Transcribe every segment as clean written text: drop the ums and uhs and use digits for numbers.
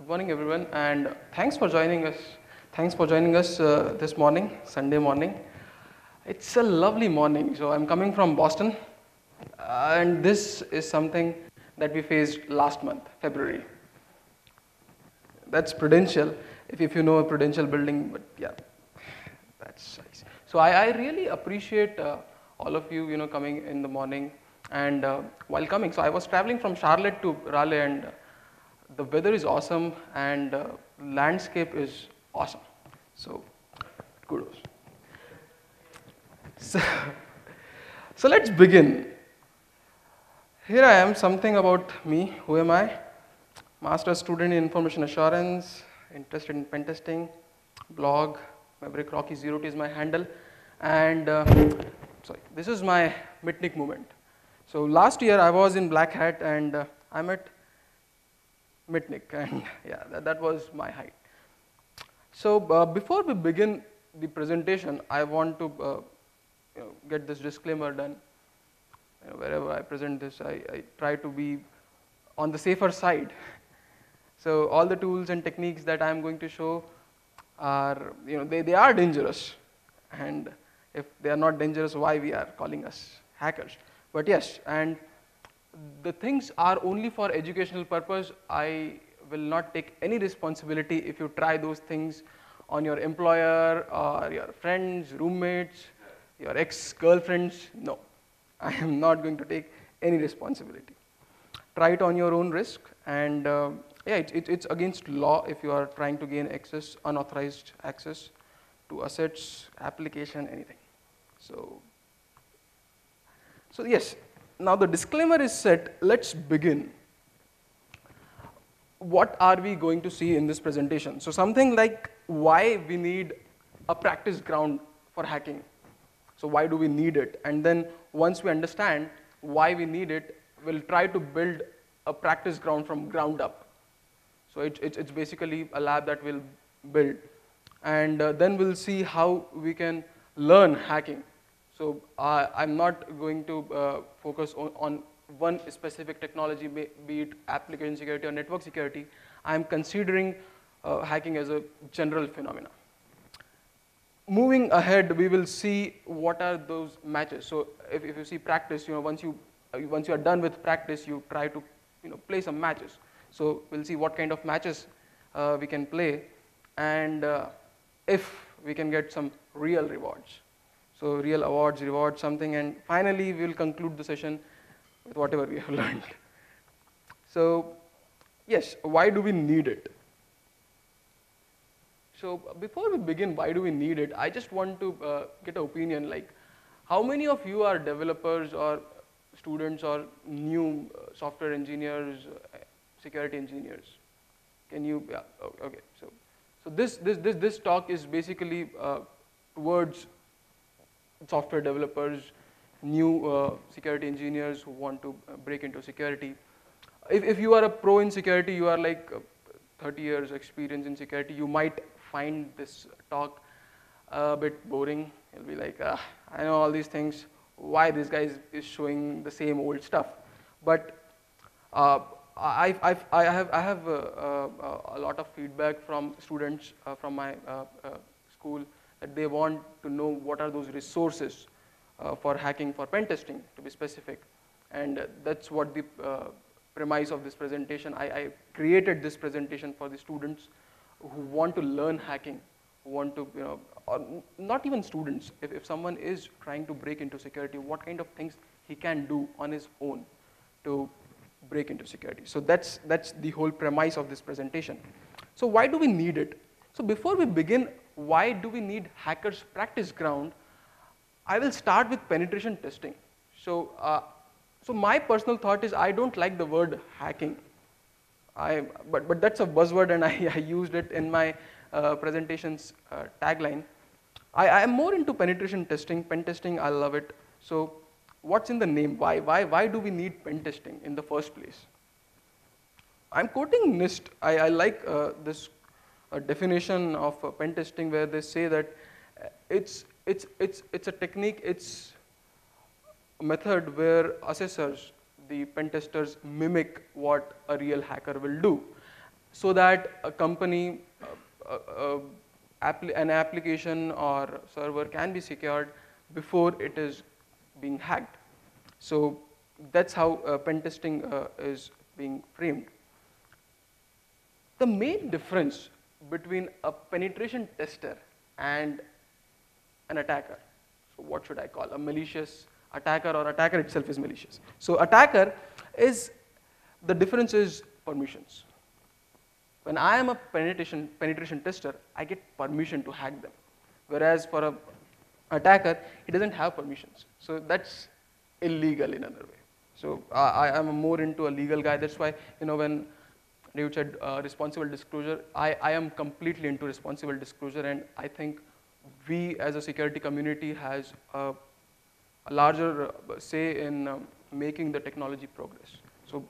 Good morning, everyone, and thanks for joining us. Thanks for joining us this morning, Sunday morning. It's a lovely morning. So I'm coming from Boston, and this is something that we faced last month, February. That's Prudential, if you know a Prudential building, but yeah, that's nice. So I really appreciate all of you, coming in the morning and while coming. So I was traveling from Charlotte to Raleigh, and the weather is awesome and landscape is awesome. So kudos. So, so let's begin. Here I am, something about me. Who am I? Master's student in information assurance, interested in pen testing, blog, Maverick Rocky 0T is my handle, and sorry, this is my Mitnick movement. So last year I was in Black Hat and I met Mitnick, and yeah, that was my height. So before we begin the presentation, I want to get this disclaimer done. Wherever I present this, I try to be on the safer side. So all the tools and techniques that I'm going to show are, they are dangerous. And if they are not dangerous, why we are calling us hackers? But yes, and the things are only for educational purpose. I will not take any responsibility if you try those things on your employer or your friends, roommates, your ex-girlfriends. No, I am not going to take any responsibility. Try it on your own risk, and yeah, it's against law if you are trying to gain access, unauthorized access to assets, application, anything. So yes, now the disclaimer is set. Let's begin. What are we going to see in this presentation? So something like why we need a practice ground for hacking. So why do we need it? And then once we understand why we need it, we'll try to build a practice ground from ground up. So it's basically a lab that we'll build. And then we'll see how we can learn hacking. So I'm not going to focus on one specific technology, be it application security or network security. I'm considering hacking as a general phenomena. Moving ahead, we will see what are those matches. So if you see practice, once you are done with practice, you try to play some matches. So we'll see what kind of matches we can play, and if we can get some real rewards. So real awards, rewards, something, and finally we'll conclude the session with whatever we have learned. So yes, why do we need it? So before we begin, why do we need it? I just want to get an opinion, like how many of you are developers or students or new software engineers, security engineers? Can you, yeah, okay. So this talk is basically towards software developers, new security engineers who want to break into security. If you are a pro in security, you are like 30 years experience in security, you might find this talk a bit boring. You'll be like, I know all these things, why this guy is showing the same old stuff? But I have a lot of feedback from students from my school that they want to know what are those resources for hacking, for pen testing, to be specific. And that's what the premise of this presentation. I created this presentation for the students who want to learn hacking, who want to, or not even students. If someone is trying to break into security, what kind of things he can do on his own to break into security. So that's the whole premise of this presentation. So why do we need it? So before we begin, why do we need hackers practice ground? I will start with penetration testing. So my personal thought is I don't like the word hacking. But that's a buzzword, and I used it in my presentation's tagline. I am more into penetration testing. Pen testing, I love it. So what's in the name? Why do we need pen testing in the first place? I'm quoting NIST. I like this definition of pen testing where they say that it's a technique, it's a method where assessors, the pen testers, mimic what a real hacker will do. so that a company, an application or server can be secured before it is being hacked. So that's how pen testing is being framed. The main difference between a penetration tester and an attacker, so what should I call, a malicious attacker, or attacker itself is malicious. So attacker is, the difference is permissions. When I am a penetration tester, I get permission to hack them. Whereas for a attacker, he doesn't have permissions. So that's illegal in another way. So I am more into a legal guy. That's why, when David said responsible disclosure, I am completely into responsible disclosure, and I think we as a security community has a larger say in making the technology progress. So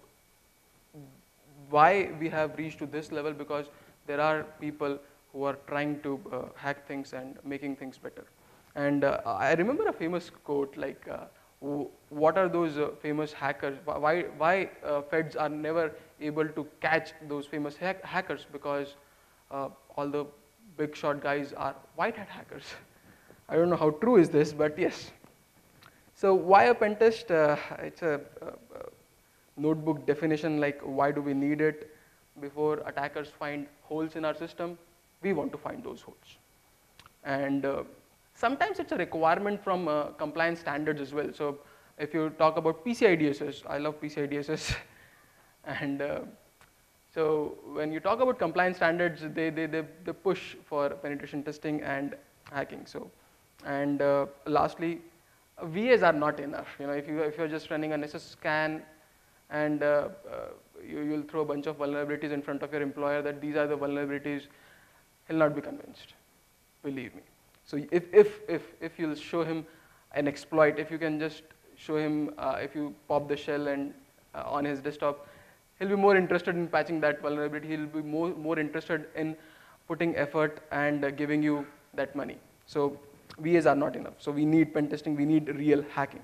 why we have reached to this level? Because there are people who are trying to hack things and making things better. And I remember a famous quote like, what are those famous hackers? Why feds are never able to catch those famous hackers? Because all the big shot guys are white hat hackers. I don't know how true is this, but yes. So why a pen test? It's a notebook definition, like why do we need it? Before attackers find holes in our system, we want to find those holes. And sometimes it's a requirement from compliance standards as well. So if you talk about PCI DSS, I love PCI DSS. And so when you talk about compliance standards, they push for penetration testing and hacking. So, and lastly, VAs are not enough. If you're just running an SS scan and you'll throw a bunch of vulnerabilities in front of your employer that these are the vulnerabilities, he'll not be convinced, believe me. So if you'll show him an exploit, if you can just show him, if you pop the shell and on his desktop, he'll be more interested in patching that vulnerability. He'll be more interested in putting effort and giving you that money. So VAs are not enough. So we need pen testing, we need real hacking.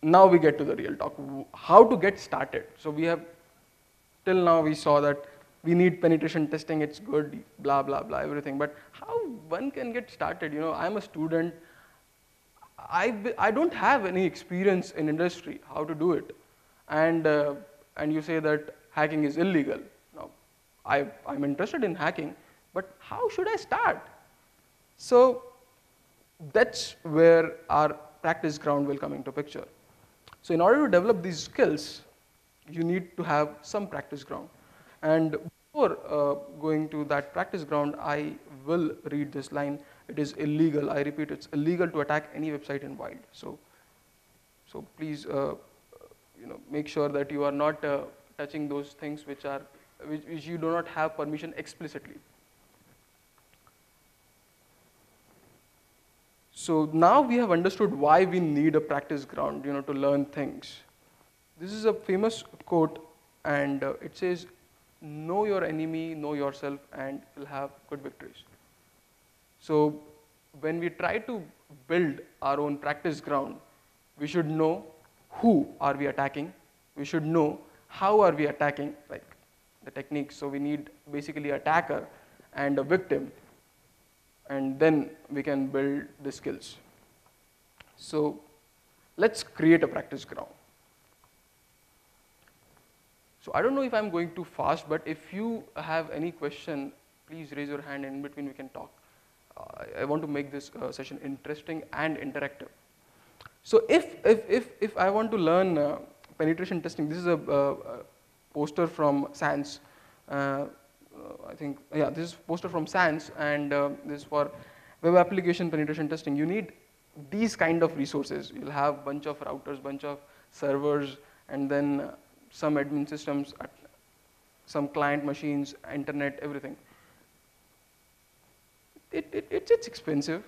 Now we get to the real talk, how to get started. So we have, till now we saw that we need penetration testing, it's good, blah, blah, blah, everything. But how one can get started? I'm a student, I don't have any experience in industry, how to do it. And you say that hacking is illegal. Now, I'm interested in hacking, but how should I start? So that's where our practice ground will come into picture. So in order to develop these skills, you need to have some practice ground. And before going to that practice ground, I will read this line. It is illegal, I repeat, it's illegal to attack any website in wild. So please make sure that you are not touching those things which you do not have permission explicitly. So now we have understood why we need a practice ground, to learn things. This is a famous quote, and it says, know your enemy, know yourself, and you'll have good victories. So when we try to build our own practice ground, we should know who are we attacking. We should know how are we attacking, like the techniques. So we need basically attacker and a victim, and then we can build the skills. So let's create a practice ground. So I don't know if I'm going too fast, but if you have any question, please raise your hand, and in between we can talk. I want to make this session interesting and interactive. So if I want to learn penetration testing, this is a poster from SANS. I think, yeah, this is poster from SANS, and this is for web application penetration testing. You need these kind of resources. You'll have bunch of routers, bunch of servers, and then some admin systems, some client machines, internet, everything. It's expensive.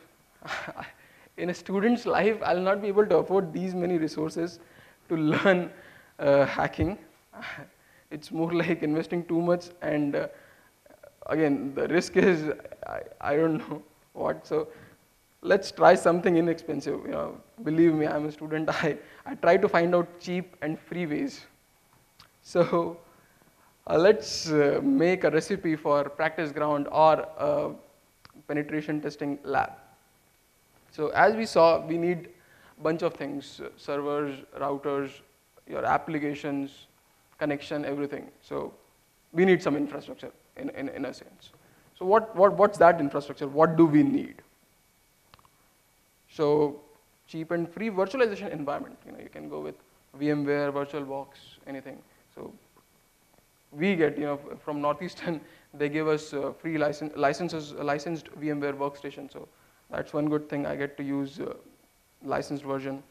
In a student's life, I'll not be able to afford these many resources to learn hacking. It's more like investing too much, and again, the risk is, I don't know what. So let's try something inexpensive. Believe me, I'm a student. I try to find out cheap and free ways. So Let's make a recipe for practice ground or a penetration testing lab. So as we saw, we need a bunch of things: servers, routers, your applications, connection, everything. So we need some infrastructure in a sense. So what's that infrastructure? What do we need? So cheap and free virtualization environment. You can go with VMware, VirtualBox, anything. So we get, from Northeastern, they give us free licensed VMware Workstation. So that's one good thing. I get to use licensed version.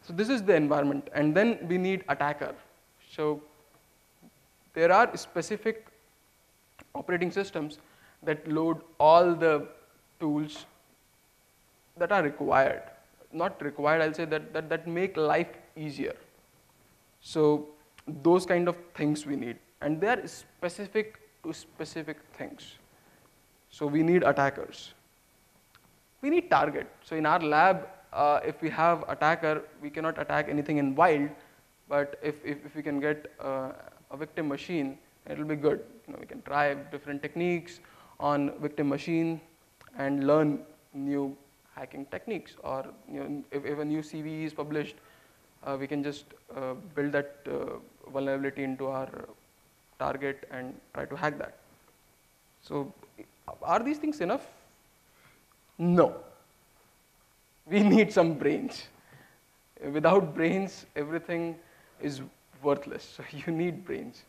So this is the environment, and then we need attacker. So there are specific operating systems that load all the tools that are required. Not required, I'll say that make life easier. So those kind of things we need, and they are specific to specific things. So we need attackers. We need target. So in our lab, if we have attacker, we cannot attack anything in wild, but if we can get a victim machine, it will be good. We can try different techniques on victim machine and learn new hacking techniques. Or if a new CVE is published, we can just build that vulnerability into our target and try to hack that. So are these things enough? No. We need some brains. Without brains, everything is worthless. So you need brains.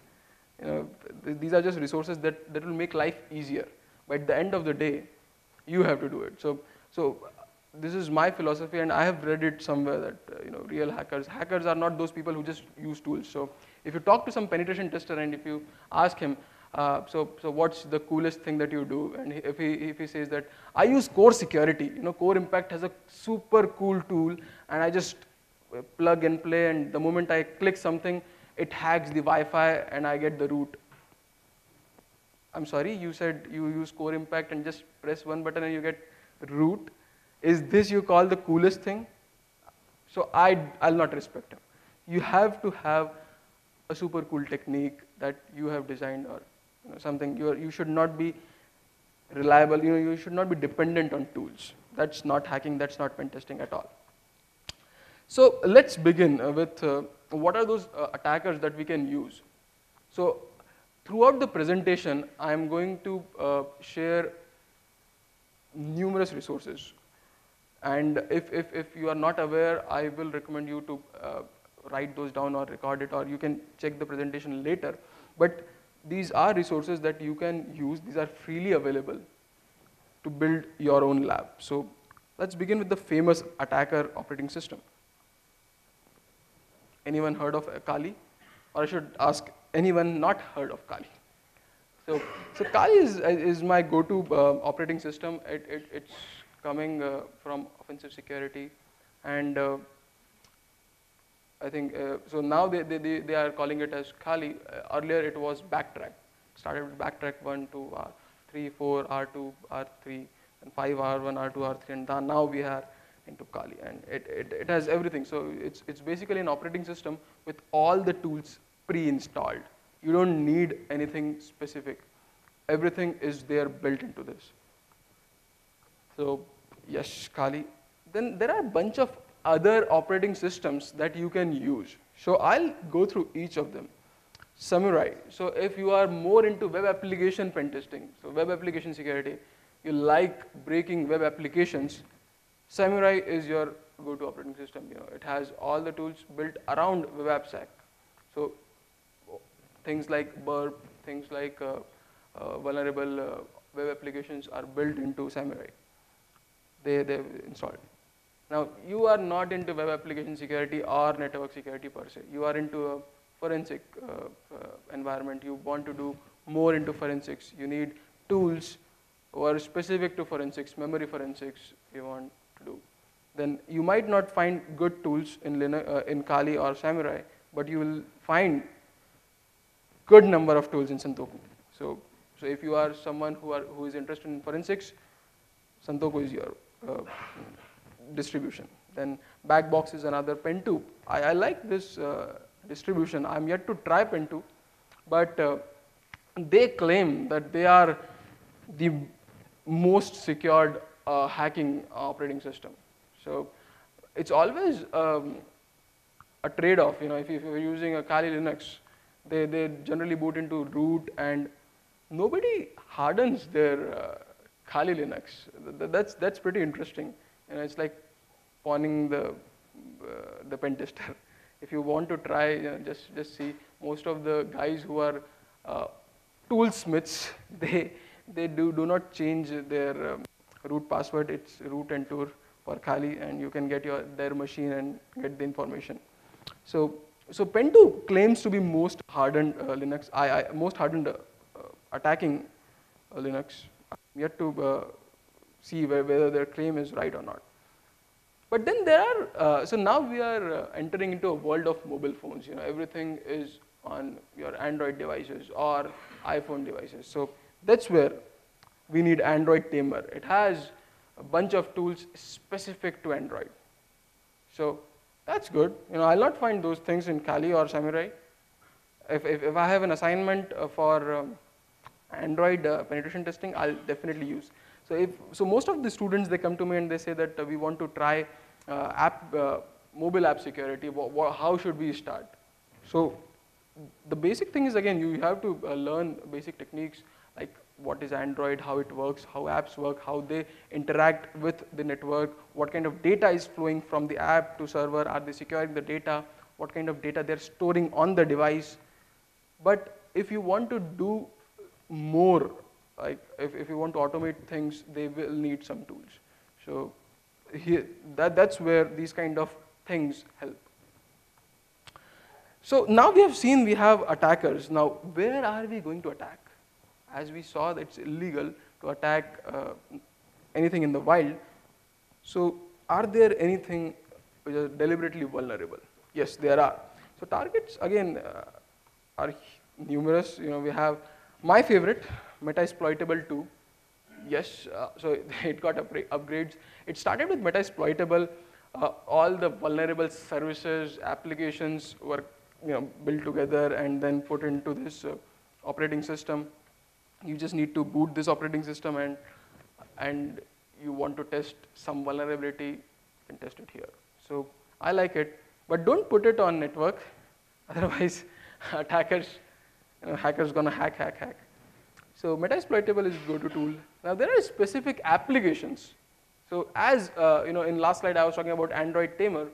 These are just resources that will make life easier. But at the end of the day, you have to do it. So this is my philosophy, and I have read it somewhere that real hackers are not those people who just use tools. So if you talk to some penetration tester and if you ask him, so what's the coolest thing that you do? And if he says that I use core security, Core Impact has a super cool tool, and I just plug and play, and the moment I click something, it hacks the Wi-Fi and I get the root. I'm sorry, you said you use Core Impact and just press one button and you get root. Is this you call the coolest thing? So I'll not respect him. You have to have a super cool technique that you have designed, or something. You should not be reliable. You should not be dependent on tools. That's not hacking. That's not pen testing at all. So let's begin with what are those attackers that we can use. So throughout the presentation, I'm going to share numerous resources. And if you are not aware, I will recommend you to write those down or record it, or you can check the presentation later. But these are resources that you can use. These are freely available to build your own lab. So let's begin with the famous attacker operating system. Anyone heard of Kali? Or I should ask, anyone not heard of Kali? So Kali is my go-to operating system. It's coming from offensive security, and I think so now they are calling it as Kali. Earlier it was Backtrack. Started with Backtrack 1, 2, R3, 4, R2, R3, and 5, R1, R2, R3, and now we are into Kali, and it has everything. So it's basically an operating system with all the tools pre-installed. You don't need anything specific. Everything is there built into this. So yes, Kali. Then there are a bunch of other operating systems that you can use. So I'll go through each of them. Samurai. So if you are more into web application pen testing, so web application security, you like breaking web applications, Samurai is your go-to operating system. It has all the tools built around web AppSec. So things like burp, things like vulnerable web applications are built into Samurai. They've installed. Now you are not into web application security or network security per se. You are into a forensic environment. You want to do more into forensics. You need tools who are specific to forensics, memory forensics you want to do. Then you might not find good tools in Kali or Samurai, but you will find good number of tools in Santoku. So if you are someone who is interested in forensics, Santoku is your distribution. Then Backbox is another Pen2. I like this distribution. I'm yet to try Pen2, but they claim that they are the most secured hacking operating system. So it's always a trade-off. If you're using a Kali Linux, they generally boot into root, and nobody hardens their Kali Linux. That's pretty interesting. It's like pawning the pen tester. If you want to try, just see most of the guys who are toolsmiths, they do not change their root password. It's root and tour for Kali, and you can get their machine and get the information. So Pen2 claims to be most hardened Linux, most hardened attacking Linux. I'm yet to see whether their claim is right or not. But then there are, so now we are entering into a world of mobile phones. Everything is on your Android devices or iPhone devices. So that's where we need Android Tamer. It has a bunch of tools specific to Android. So that's good. I'll not find those things in Kali or Samurai. If I have an assignment for Android penetration testing, I'll definitely use. So most of the students, they come to me and they say that we want to try mobile app security. How should we start? So the basic thing is, again, you have to learn basic techniques like what is Android, how it works, how apps work, how they interact with the network, what kind of data is flowing from the app to server, are they securing the data, what kind of data they're storing on the device. But if you want to do more, like if you want to automate things, they will need some tools. So here, that's where these kind of things help. So now we have seen we have attackers. Now where are we going to attack? As we saw, that it's illegal to attack anything in the wild. So are there anything which is deliberately vulnerable? Yes, there are. So targets, again, are numerous. We have my favorite, Metasploitable 2. Yes, so it got upgrades. It started with Metasploitable. All the vulnerable services, applications were built together and then put into this operating system. You just need to boot this operating system, and you want to test some vulnerability, you can test it here. So I like it, but don't put it on network. Otherwise, hackers gonna hack. So Metasploitable is go-to tool. Now there are specific applications. So as in last slide I was talking about Android Tamer.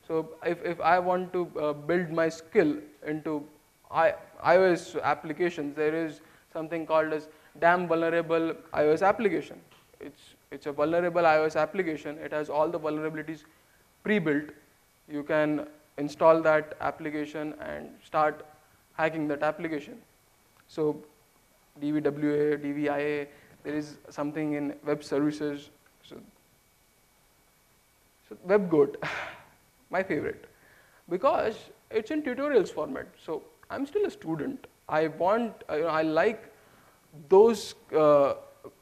So if I want to build my skill into iOS applications, there is something called as damn vulnerable iOS application. It's a vulnerable iOS application. It has all the vulnerabilities pre-built. You can install that application and start hacking that application. So DVWA, DVIA, there is something in web services. So WebGoat, my favorite, because it's in tutorials format. So I'm still a student. I like those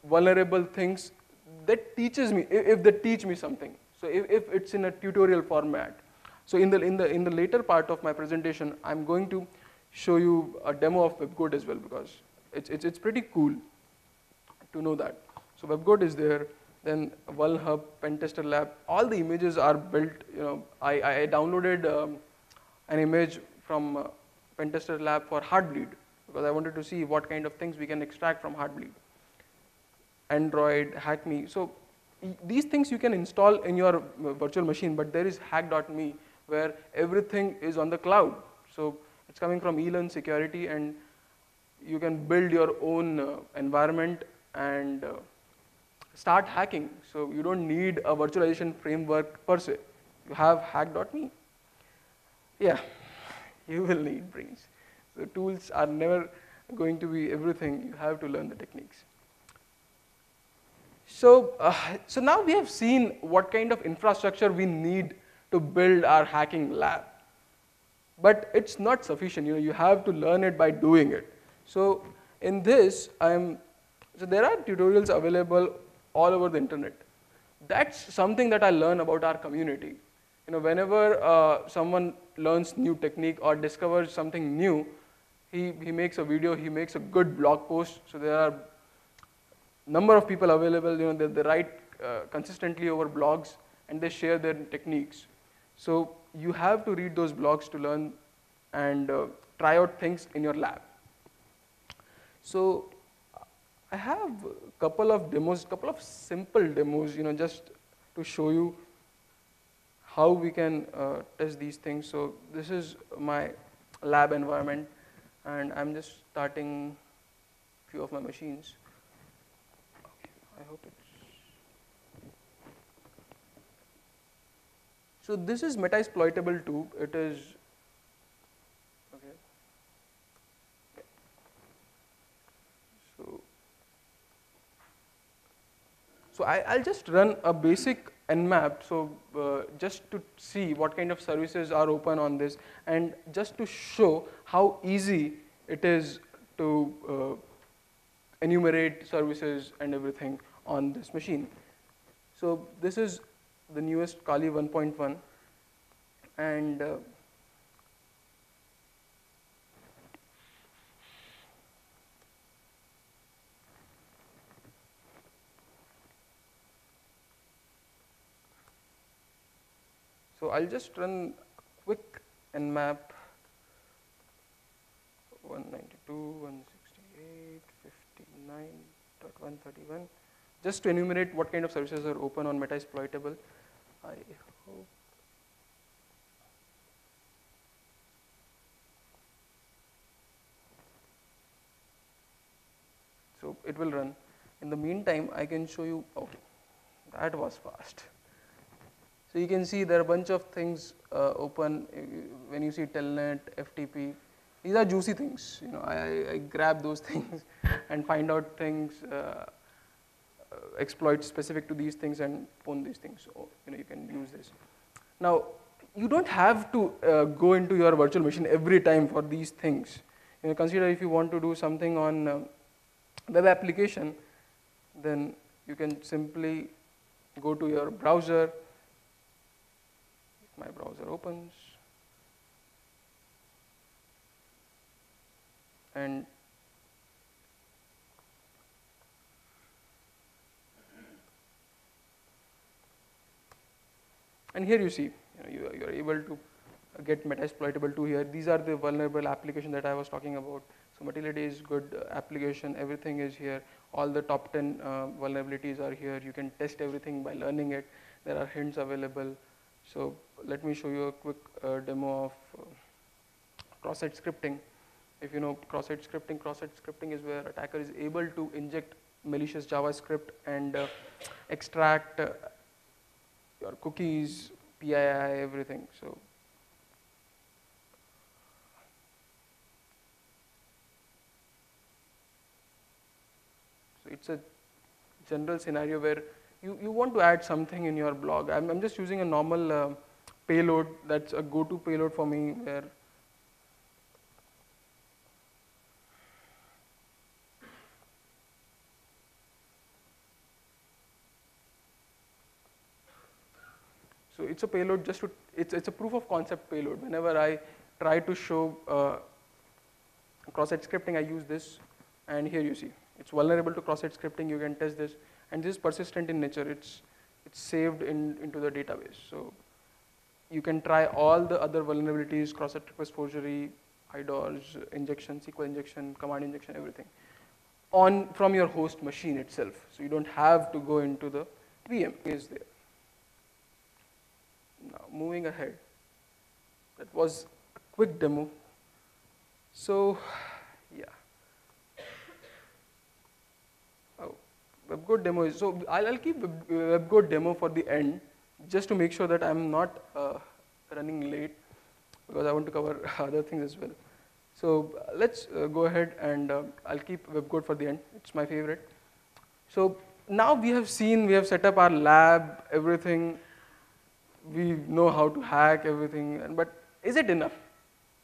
vulnerable things that teaches me, if they teach me something. So if it's in a tutorial format. So in the later part of my presentation, I'm going to show you a demo of WebGoat as well, because it's pretty cool to know that. So WebGoat is there. Then VulnHub, Pentester Lab, all the images are built. I downloaded an image from Pentester Lab for Heartbleed, because I wanted to see what kind of things we can extract from Heartbleed. Android, HackMe. So these things you can install in your virtual machine, but there is hack.me where everything is on the cloud. So it's coming from Elon Security, and you can build your own environment and start hacking. So you don't need a virtualization framework per se. You have hack.me. Yeah, you will need brains. So tools are never going to be everything. You have to learn the techniques. So now we have seen what kind of infrastructure we need to build our hacking lab. But it's not sufficient. You have to learn it by doing it. So in this, so there are tutorials available all over the internet. That's something that I learn about our community. Whenever someone learns new technique or discovers something new, he makes a video, he makes a good blog post. So there are number of people available, they write consistently over blogs and they share their techniques. So you have to read those blogs to learn and try out things in your lab. So I have a couple of demos, couple of simple demos, just to show you how we can test these things. So this is my lab environment, and I'm just starting a few of my machines. Okay, I hope it's. So this is Metasploitable 2. It is okay. So I'll just run a basic nmap, so just to see what kind of services are open on this, and just to show how easy it is to enumerate services and everything on this machine. So this is the newest Kali 1.1, and so I'll just run a quick nmap 192.168.59.131 just to enumerate what kind of services are open on Metasploitable. I hope. So it will run. In the meantime, I can show you, okay, that was fast. So you can see there are a bunch of things open. When you see telnet, FTP, these are juicy things. I grab those things and find out things, exploits specific to these things, and own these things. So you can use this. Now you don't have to go into your virtual machine every time for these things. Consider if you want to do something on web application, then you can simply go to your browser. My browser opens, and here you see, you are able to get Metasploitable 2 here. These are the vulnerable application that I was talking about. So Matilda is good application, everything is here. All the top 10 vulnerabilities are here. You can test everything by learning it. There are hints available. So let me show you a quick demo of Crosssite scripting. If you know Crosssite scripting is where attacker is able to inject malicious JavaScript and extract your cookies, PII, everything. So it's a general scenario where you want to add something in your blog. I'm just using a normal payload. That's a go-to payload for me where so it's a payload just to, it's a proof of concept payload. Whenever I try to show Crosssite scripting, I use this, and here you see it's vulnerable to Crosssite scripting. You can test this, and this is persistent in nature. It's saved into the database. So you can try all the other vulnerabilities: Crosssite request forgery, IDORs, injection, SQL injection, command injection, everything from your host machine itself. So you don't have to go into the VM. Is there. Now moving ahead, that was a quick demo. So yeah, WebGoat demo is, so I'll keep WebGoat demo for the end, just to make sure that I'm not running late, because I want to cover other things as well. So let's go ahead, and I'll keep WebGoat for the end. It's my favorite. So now we have set up our lab, everything. We know how to hack everything, but is it enough?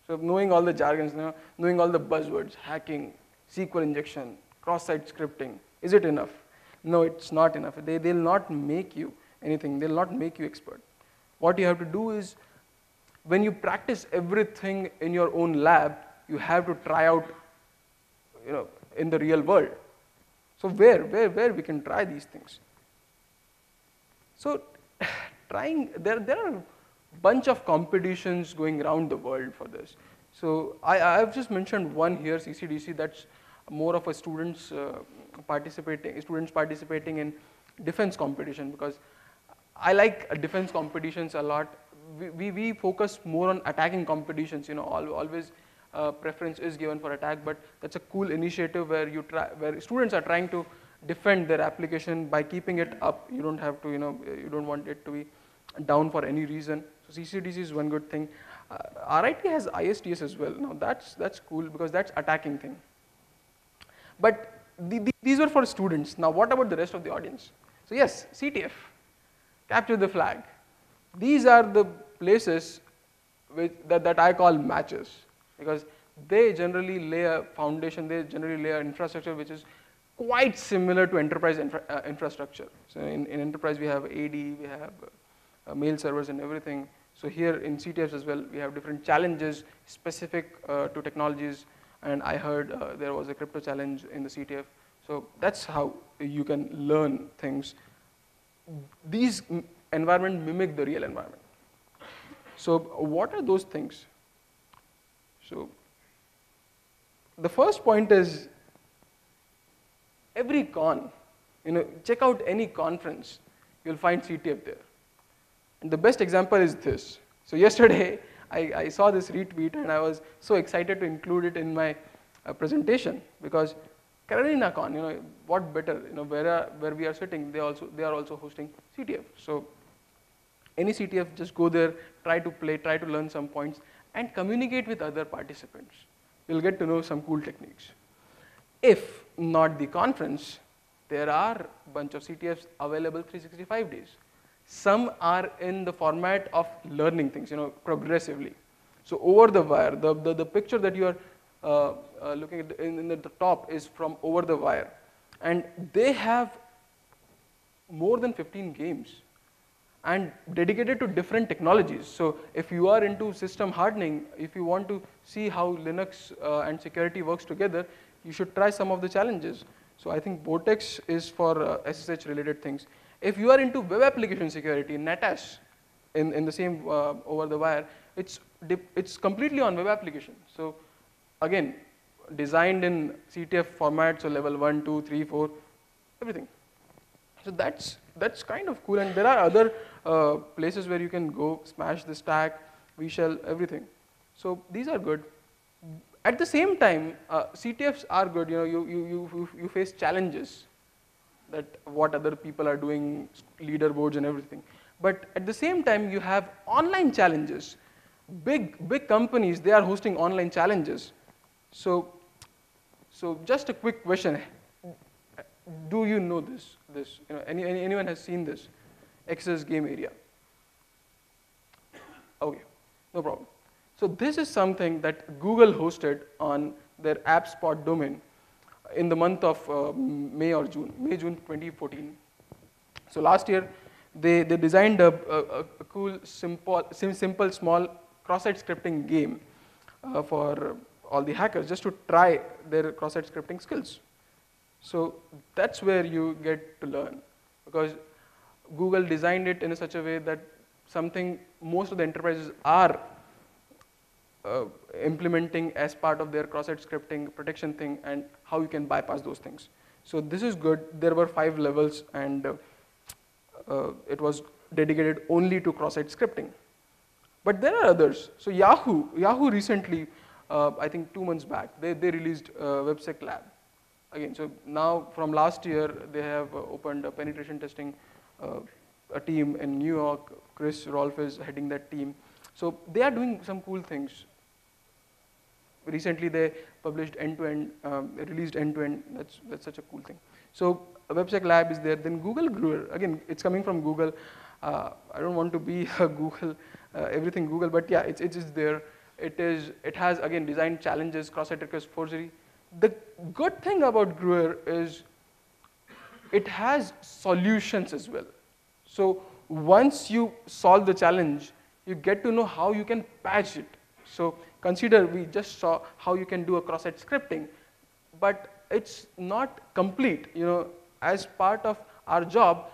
So knowing all the jargons, knowing all the buzzwords, hacking, SQL injection, cross-site scripting, is it enough? No, it's not enough. They'll not make you anything. They'll not make you expert. What you have to do is, when you practice everything in your own lab, you have to try out, in the real world. So where we can try these things? So there are a bunch of competitions going around the world for this. So I've just mentioned one here, CCDC, that's more of a students participating in defense competition, because I like defense competitions a lot. We focus more on attacking competitions, always preference is given for attack, but that's a cool initiative where students are trying to defend their application by keeping it up. You don't have to, you don't want it to be down for any reason. So CCDC is one good thing. RIT has ISTS as well. Now that's cool because that's attacking thing. But these were for students. Now what about the rest of the audience? So yes, CTF, capture the flag. These are the places that I call matches, because they generally lay a foundation, they generally lay an infrastructure which is quite similar to enterprise infrastructure. So in enterprise we have AD, we have mail servers and everything. So here in CTFs as well, we have different challenges specific to technologies, and I heard there was a crypto challenge in the CTF. So that's how you can learn things. These environments mimic the real environment. So what are those things? So the first point is every con, check out any conference, you'll find CTF there. And the best example is this. So yesterday, I saw this retweet and I was so excited to include it in my presentation, because CarolinaCon, what better, where we are sitting, they are also hosting CTF. So any CTF, just go there, try to play, try to learn some points, and communicate with other participants. You'll get to know some cool techniques. If not the conference, there are a bunch of CTFs available 365 days. Some are in the format of learning things, progressively. So over the wire, the picture that you are looking at in the top is from Over the Wire. And they have more than 15 games and dedicated to different technologies. So if you are into system hardening, if you want to see how Linux and security works together, you should try some of the challenges. So I think Vortex is for SSH related things. If you are into web application security, NetAS in the same Over the Wire, it's completely on web application. So again, designed in CTF format, so level 1, 2, 3, 4, everything. So that's kind of cool, and there are other places where you can go, Smash the Stack, VShell, everything. So these are good. At the same time, CTFs are good. You face challenges, that what other people are doing, leaderboards and everything. But at the same time, you have online challenges. Big companies, they are hosting online challenges. So just a quick question. Do you know this? Anyone has seen this? Access Game Area. Okay, no problem. So this is something that Google hosted on their AppSpot domain in the month of May, June 2014. So last year, they designed a cool, simple, small cross-site scripting game for all the hackers, just to try their cross-site scripting skills. So that's where you get to learn, because Google designed it in such a way that something most of the enterprises are implementing as part of their cross-site scripting protection thing, and how you can bypass those things. So this is good. There were 5 levels, and it was dedicated only to cross-site scripting. But there are others. So Yahoo recently, I think 2 months back, they released WebSec Lab. Again, so now from last year, they have opened a penetration testing a team in New York. Chris Rolfe is heading that team. So they are doing some cool things. Recently, they published Endtoend, released Endtoend. That's such a cool thing. So WebSec Lab is there. Then Google Brewer. Again, it's coming from Google. I don't want to be a Google, everything Google, but yeah, it is there. It has, again, design challenges, cross-site request forgery. The good thing about Brewer is it has solutions as well. So once you solve the challenge, you get to know how you can patch it. So consider we just saw how you can do a cross-site scripting, but it's not complete. As part of our job,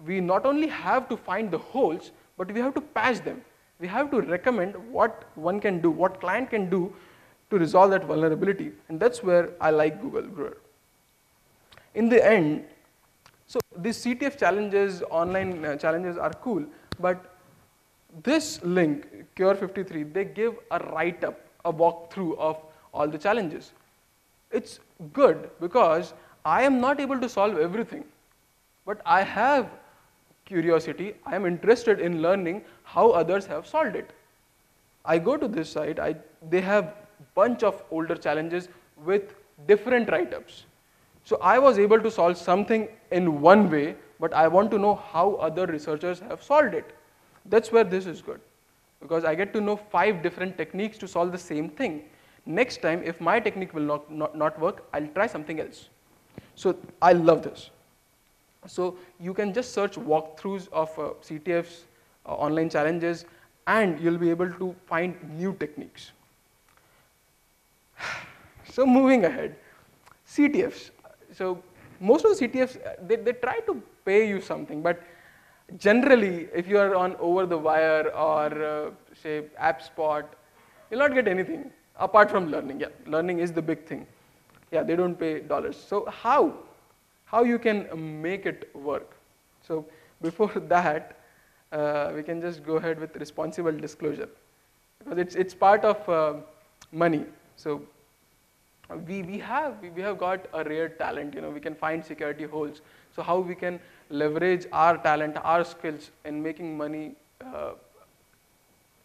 we not only have to find the holes, but we have to patch them. We have to recommend what one can do, what client can do to resolve that vulnerability. And that's where I like Google Grower. In the end, so these CTF challenges, online challenges are cool, but this link, Cure53, they give a write-up, a walkthrough of all the challenges. It's good because I am not able to solve everything, but I have curiosity. I am interested in learning how others have solved it. I go to this site, they have bunch of older challenges with different write-ups. So I was able to solve something in one way, but I want to know how other researchers have solved it. That's where this is good, because I get to know 5 different techniques to solve the same thing. Next time, if my technique will not work, I'll try something else. So I love this. So you can just search walkthroughs of CTF's online challenges, and you'll be able to find new techniques. So moving ahead, CTFs. So most of the CTFs, they try to pay you something, but generally, if you are on over the wire or say AppSpot, you'll not get anything apart from learning. Yeah, learning is the big thing. Yeah, they don't pay dollars. So how you can make it work? So before that, we can just go ahead with responsible disclosure, because it's part of money. So we have got a rare talent. We can find security holes. So how we can leverage our talent, our skills in making money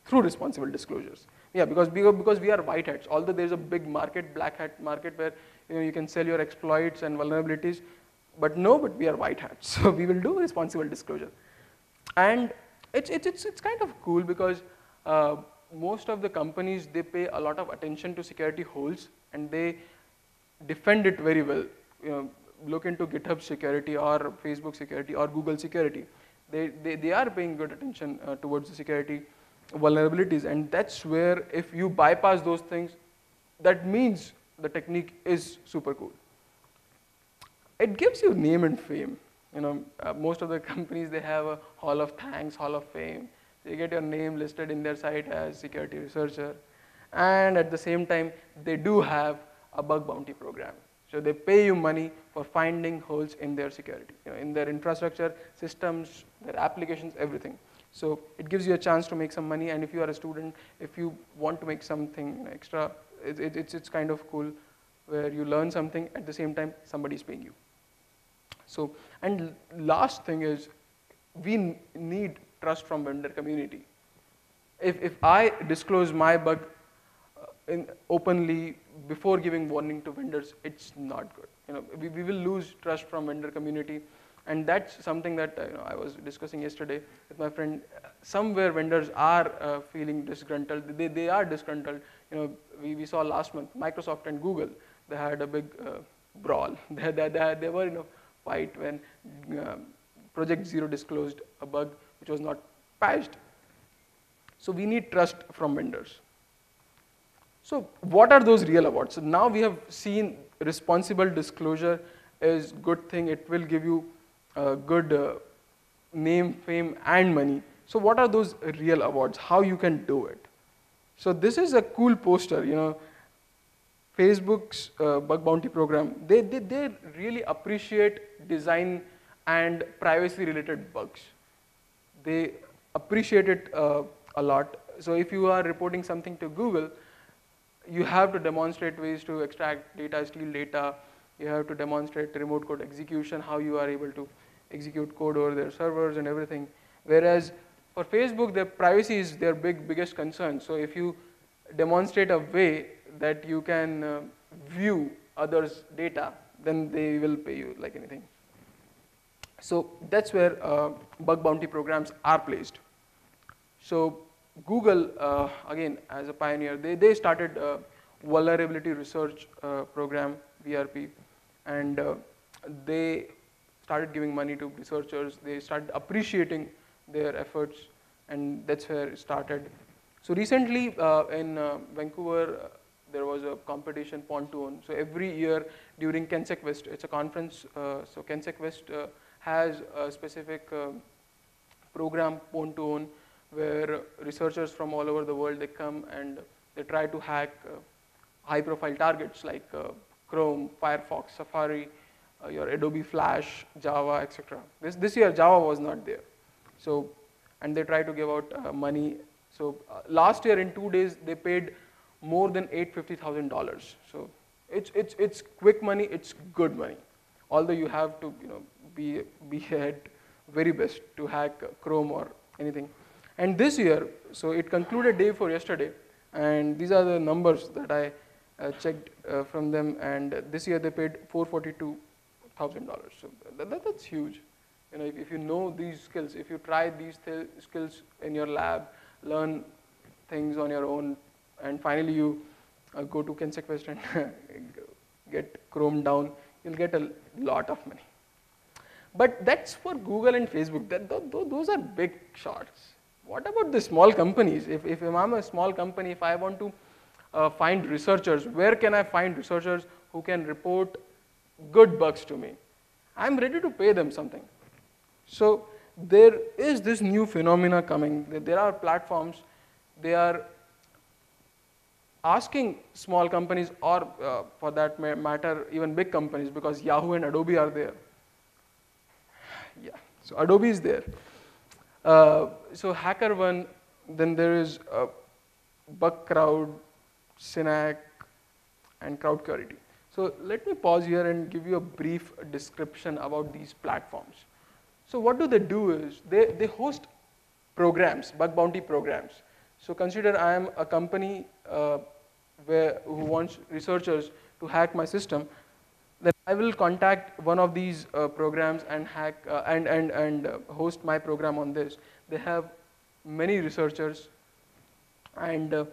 through responsible disclosures? Yeah, because we are white hats. Although there's a big market, black hat market, where you can sell your exploits and vulnerabilities, but we are white hats. So we will do responsible disclosure, and it's kind of cool because most of the companies, they pay a lot of attention to security holes and they defend it very well. Look into GitHub security or Facebook security or Google security. They are paying good attention towards the security vulnerabilities, and that's where if you bypass those things, that means the technique is super cool. It gives you name and fame. Most of the companies, they have a hall of thanks, hall of fame. You get your name listed in their site as security researcher, and at the same time, they do have a bug bounty program. So they pay you money for finding holes in their security, in their infrastructure, systems, their applications, everything. So it gives you a chance to make some money, and if you are a student, if you want to make something extra, it's kind of cool, where you learn something, at the same time, somebody's paying you. So, and last thing is, we need trust from vendor community. If I disclose my bug openly before giving warning to vendors, it's not good. We will lose trust from vendor community, and that's something that I was discussing yesterday with my friend. Somewhere vendors are feeling disgruntled. They are disgruntled. We saw last month Microsoft and Google. They had a big brawl. They were in a fight when Project Zero disclosed a bug which was not patched. So we need trust from vendors. So what are those real awards? So now we have seen responsible disclosure is good thing. It will give you good name, fame, and money. So what are those real awards? How you can do it? So this is a cool poster. Facebook's bug bounty program. They really appreciate design and privacy related bugs. They appreciate it a lot. So if you are reporting something to Google, you have to demonstrate ways to extract data, steal data. You have to demonstrate remote code execution, how you are able to execute code over their servers and everything. Whereas for Facebook, their privacy is their biggest concern. So if you demonstrate a way that you can view others' data, then they will pay you like anything. So that's where bug bounty programs are placed. So Google, again, as a pioneer, they started a vulnerability research program, VRP, and they started giving money to researchers. They started appreciating their efforts, and that's where it started. So recently in Vancouver, there was a competition pond to own. So every year during Kensec West, it's a conference. So Kensec West has a specific program pond to own where researchers from all over the world, they come and they try to hack high-profile targets like Chrome, Firefox, Safari, your Adobe Flash, Java, etc. This year Java was not there. So, and they try to give out money. So last year in 2 days they paid more than $850,000. So it's quick money, it's good money. Although you have to be at very best to hack Chrome or anything. And this year, so it concluded day before yesterday, and these are the numbers that I checked from them. And this year they paid $442,000. So that's huge. If you know these skills, if you try these skills in your lab, learn things on your own, and finally you go to Kensec West and get Chrome down, you'll get a lot of money. But that's for Google and Facebook. Those are big shots. What about the small companies? If I'm a small company, if I want to find researchers, where can I find researchers who can report good bugs to me? I'm ready to pay them something. So there is this new phenomena coming. There are platforms, they are asking small companies, or for that matter, even big companies, because Yahoo and Adobe are there. Yeah, so Adobe is there. So HackerOne, then there is BuckCrowd, SynAck, and CrowdCurity. So let me pause here and give you a brief description about these platforms. So what do? Is they host programs, bug bounty programs. So consider I am a company who wants researchers to hack my system. Then I will contact one of these programs and hack and host my program on this. They have many researchers, and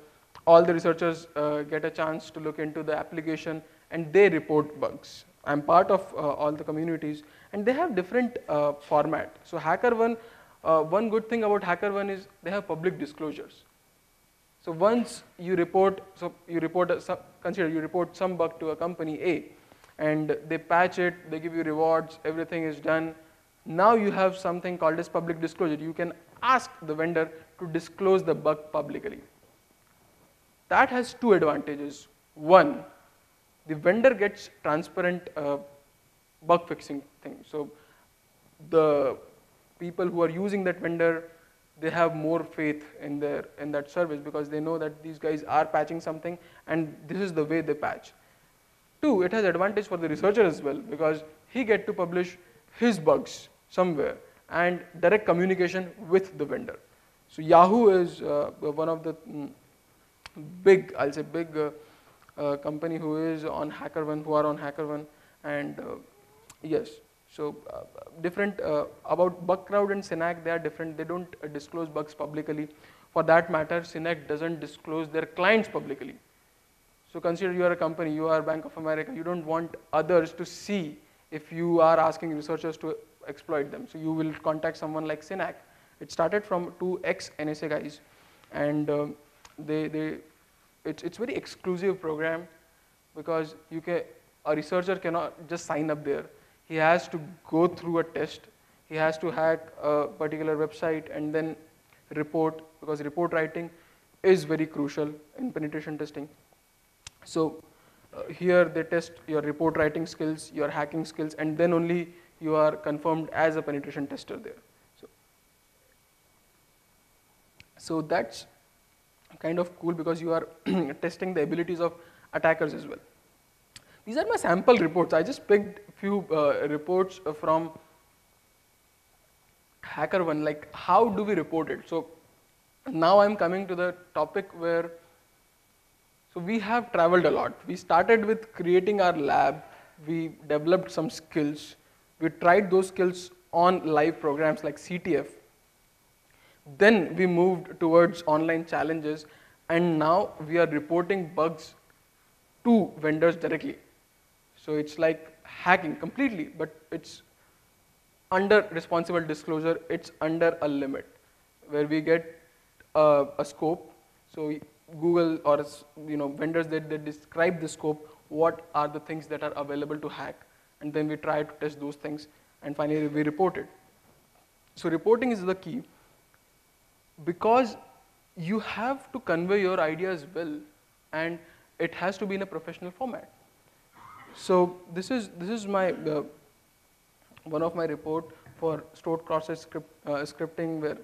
all the researchers get a chance to look into the application, and they report bugs. I'm part of all the communities, and they have different format. So HackerOne, one good thing about HackerOne is they have public disclosures. So once you report, consider you report some bug to a company A, and they patch it, they give you rewards, everything is done. Now you have something called as public disclosure. You can ask the vendor to disclose the bug publicly. That has two advantages. One, the vendor gets transparent bug fixing thing. So the people who are using that vendor, they have more faith in that service, because they know that these guys are patching something and this is the way they patch. Two, it has advantage for the researcher as well, because he get to publish his bugs somewhere and direct communication with the vendor. So Yahoo is one of the big company who is on HackerOne, who are on HackerOne, and yes. So different about BuckCrowd and SynAck, they are different. They don't disclose bugs publicly. For that matter, SynAck doesn't disclose their clients publicly. So consider you are a company, you are Bank of America, you don't want others to see if you are asking researchers to exploit them. So you will contact someone like SynAck. It started from two ex-NSA guys, and it's very exclusive program, because a researcher cannot just sign up there. He has to go through a test. He has to hack a particular website and then report, because report writing is very crucial in penetration testing. So here they test your report writing skills, your hacking skills, and then only you are confirmed as a penetration tester there. So that's kind of cool, because you are testing the abilities of attackers as well. These are my sample reports. I just picked a few reports from HackerOne, like how do we report it? So now I'm coming to the topic where, so we have traveled a lot. We started with creating our lab. We developed some skills. We tried those skills on live programs like CTF. Then we moved towards online challenges, and now we are reporting bugs to vendors directly. So it's like hacking completely, but it's under responsible disclosure, it's under a limit where we get a scope. So Google or vendors, they describe the scope, what are the things that are available to hack, and then we try to test those things, and finally we report it. So reporting is the key, because you have to convey your ideas well, and it has to be in a professional format. So this is my one of my report for stored Crosssite scripting, where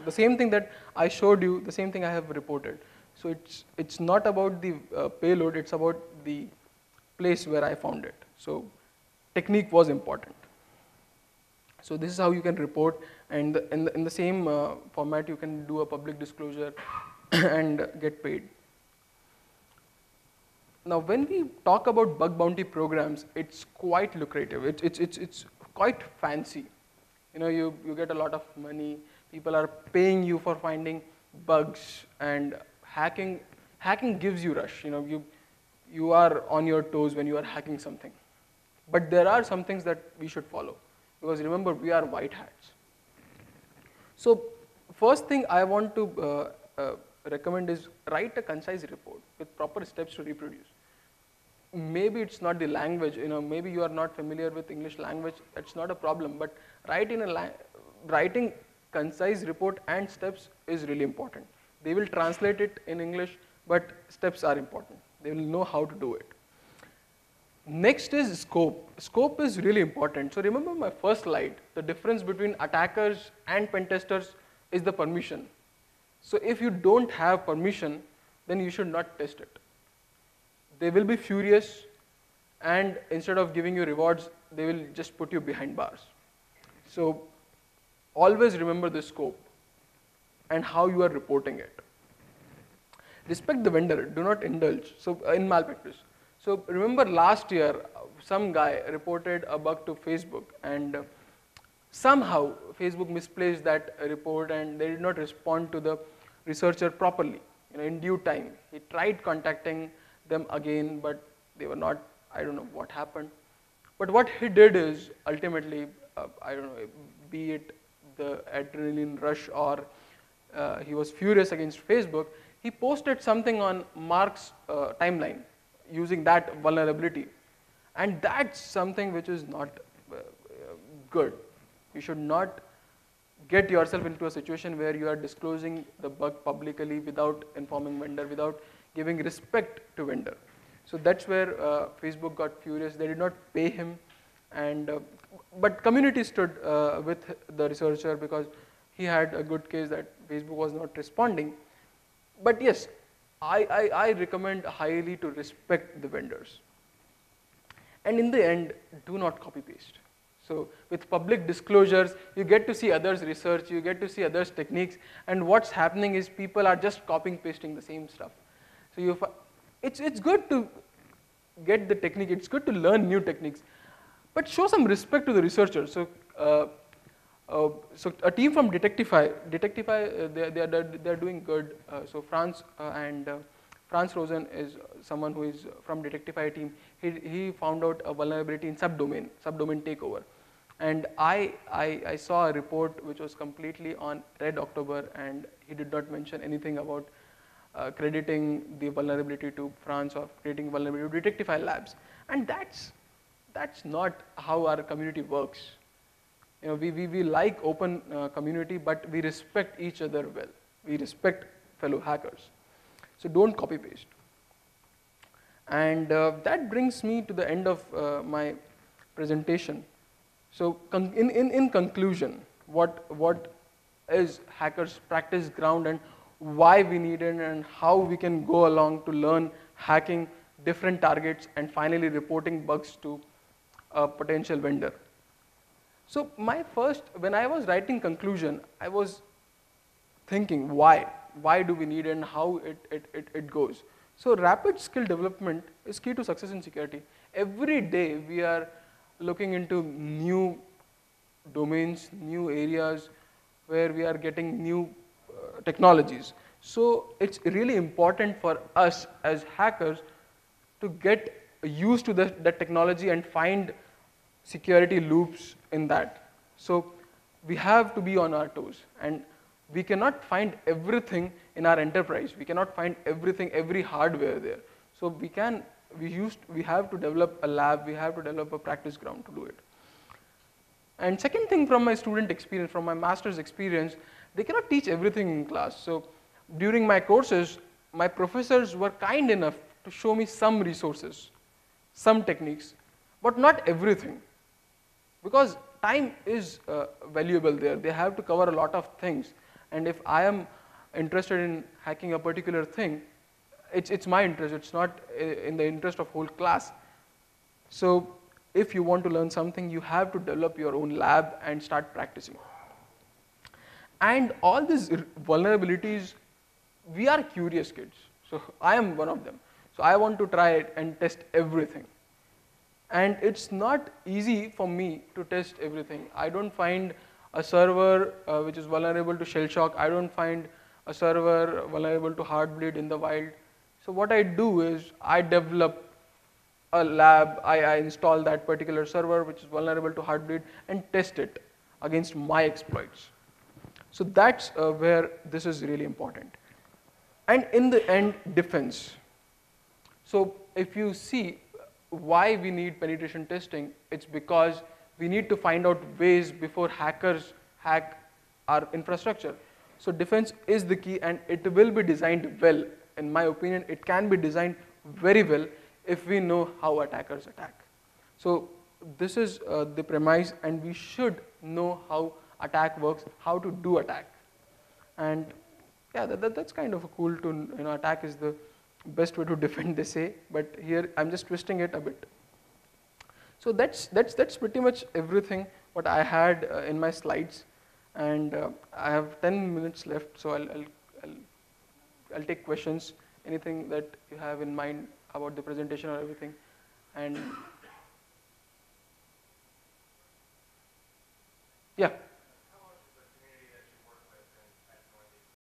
the same thing that I showed you, the same thing I have reported. So it's not about the payload, it's about the place where I found it. So technique was important. So this is how you can report, and in the same format you can do a public disclosure and get paid. Now, when we talk about bug bounty programs, it's quite lucrative. It's quite fancy. You get a lot of money. People are paying you for finding bugs, and hacking gives you rush. You are on your toes when you are hacking something. But there are some things that we should follow, because remember, we are white hats. So first thing I want to recommend is write a concise report with proper steps to reproduce. Maybe it's not the language, maybe you are not familiar with English language, that's not a problem, but writing concise report and steps is really important. They will translate it in English, but steps are important. They will know how to do it. Next is scope. Scope is really important. So remember my first slide, the difference between attackers and pen testers is the permission. So if you don't have permission, then you should not test it. They will be furious, and instead of giving you rewards, they will just put you behind bars. So always remember the scope and how you are reporting it. Respect the vendor, do not indulge. So in malpractice. So remember last year, some guy reported a bug to Facebook, and somehow Facebook misplaced that report, and they did not respond to the researcher properly, in due time. He tried contacting them again, but they were not, I don't know what happened. But what he did is, ultimately, I don't know, be it the adrenaline rush or he was furious against Facebook, he posted something on Mark's timeline using that vulnerability. And that's something which is not good. You should not get yourself into a situation where you are disclosing the bug publicly without informing vendor, without giving respect to vendor. So that's where Facebook got furious. They did not pay him, and but community stood with the researcher, because he had a good case that Facebook was not responding. But yes, I recommend highly to respect the vendors. And in the end, do not copy paste. So with public disclosures, you get to see others' research, you get to see others' techniques, and what's happening is people are just copying pasting the same stuff. So it's good to get the technique, it's good to learn new techniques, but show some respect to the researchers. So so a team from Detectify, they're doing good. So Franz Rosen is someone who is from Detectify team. He found out a vulnerability in subdomain takeover. And I saw a report which was completely on Red October, and he did not mention anything about crediting the vulnerability to France or creating vulnerability to Detectify labs. And that's not how our community works. We like open community, but we respect each other well. We respect fellow hackers. So don't copy paste. And that brings me to the end of my presentation. So in conclusion, what is hackers practice ground, and why we need it, and how we can go along to learn hacking different targets and finally reporting bugs to a potential vendor. So when I was writing conclusion, I was thinking why do we need it and how it goes. So rapid skill development is key to success in security. Every day we are looking into new domains, new areas where we are getting new technologies. So it's really important for us as hackers to get used to that technology and find security loops in that. So we have to be on our toes. And we cannot find everything in our enterprise. We cannot find everything, every hardware there. So we have to develop a lab, we have to develop a practice ground to do it. And second thing, from my student experience, from my master's experience, they cannot teach everything in class. So during my courses, my professors were kind enough to show me some resources, some techniques, but not everything. Because time is valuable there. They have to cover a lot of things. And if I am interested in hacking a particular thing, it's my interest. It's not in the interest of whole class. So if you want to learn something, you have to develop your own lab and start practicing. And all these vulnerabilities, we are curious kids. So I am one of them. So I want to try it and test everything. And it's not easy for me to test everything. I don't find a server which is vulnerable to shell shock. I don't find a server vulnerable to Heartbleed in the wild. So what I do is I develop a lab, I install that particular server which is vulnerable to Heartbleed and test it against my exploits. So that's where this is really important. And in the end, defense. So if you see why we need penetration testing, it's because we need to find out ways before hackers hack our infrastructure. So defense is the key, and it will be designed well. In my opinion, it can be designed very well if we know how attackers attack. So this is the premise, and we should know how attack works, how to do attack. And yeah, that's kind of a cool to, attack is the best way to defend, they say, but here I'm just twisting it a bit. So that's pretty much everything what I had in my slides, and I have 10 minutes left, so I'll take questions, anything that you have in mind about the presentation or everything, and